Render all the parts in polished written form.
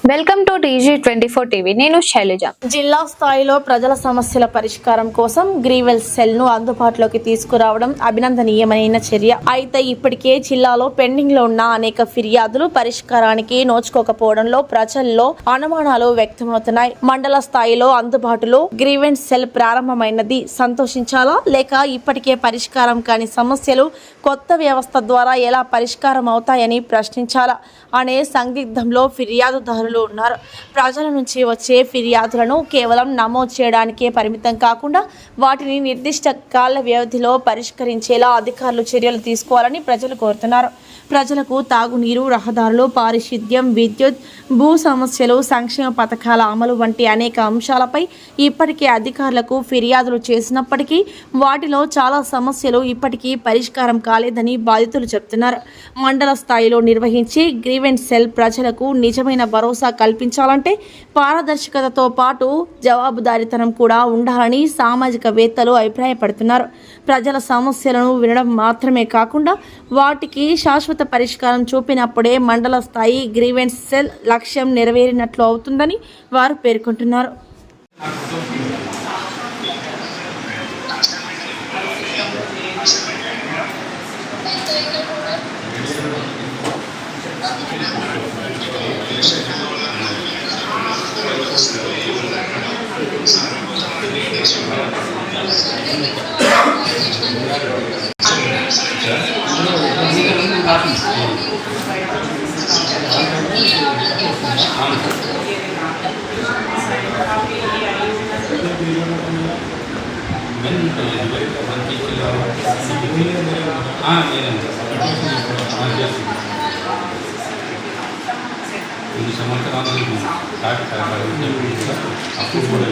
Welcome to TG24 TV. నేను శైలజ. జిల్లా స్థాయిలో ప్రజల సమస్యల పరిష్కారం కోసం గ్రీవెల్ సెల్ ను అందుబాటులోకి తీసుకురావడం అభినందనీయమైన చర్య. అయితే ఇప్పటికే జిల్లాలో పెండింగ్ లో ఉన్న అనేక ఫిర్యాదులు పరిష్కారానికి నోచుకోకపోవడంలో ప్రజల్లో అనుమానాలు వ్యక్తమవుతున్నాయి. మండల స్థాయిలో అందుబాటులో గ్రీవెన్స్ సెల్ ప్రారంభమైనది సంతోషించాలా, లేక ఇప్పటికే పరిష్కారం కాని సమస్యలు కొత్త వ్యవస్థ ద్వారా ఎలా పరిష్కారం అవుతాయని ప్రశ్నించాలా అనే సందిగ్ధంలో ఫిర్యాదుదారులు ఉన్నారు. ప్రజల నుంచి వచ్చే ఫిర్యాదులను కేవలం నమోదు చేయడానికే పరిమితం కాకుండా వాటిని నిర్దిష్ట కాల వ్యవధిలో పరిష్కరించేలా అధికారులు చర్యలు తీసుకోవాలని ప్రజలు కోరుతున్నారు. ప్రజలకు తాగునీరు, రహదారులు, పారిశుద్ధ్యం, విద్యుత్, భూ సమస్యలు, సంక్షేమ పథకాల అమలు వంటి అనేక అంశాలపై ఇప్పటికే అధికారులకు ఫిర్యాదులు చేసినప్పటికీ వాటిలో చాలా సమస్యలు ఇప్పటికీ పరిష్కారం కాలేదని బాధితులు చెబుతున్నారు. మండల స్థాయిలో నిర్వహించే గ్రీవెన్స్ సెల్ ప్రజలకు నిజమైన భరోసా కల్పించాలంటే పారదర్శకతతో పాటు జవాబుదారీతనం కూడా ఉండాలని సామాజికవేత్తలు అభిప్రాయపడుతున్నారు. ప్రజల సమస్యలను వినడం మాత్రమే కాకుండా వాటికి శాశ్వత పరిష్కారం చూపినప్పుడే మండల స్థాయి గ్రీవెన్స్ సెల్ లక్ష్యం నెరవేరినట్లు అవుతుందని వారు పేర్కొంటున్నారు. కొన్ని సంవత్సరాలు అప్పుడు కూడా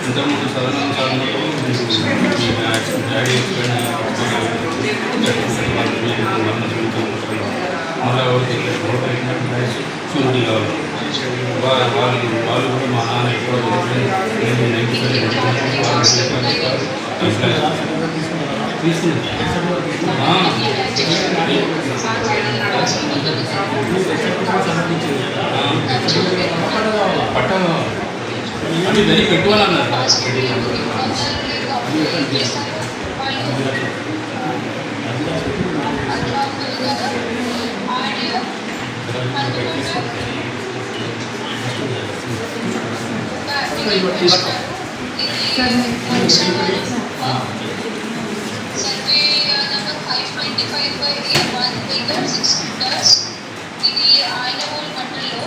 ఇంతకుముందు సదనం డాడీ షూరిటీ కావాలి. వాళ్ళు కూడా మా నాన్న ఎక్కువ పట్ట అంటే వెరీ పెట్టుకోవాలి అన్నారు. ఇది ఆయన మండలిలో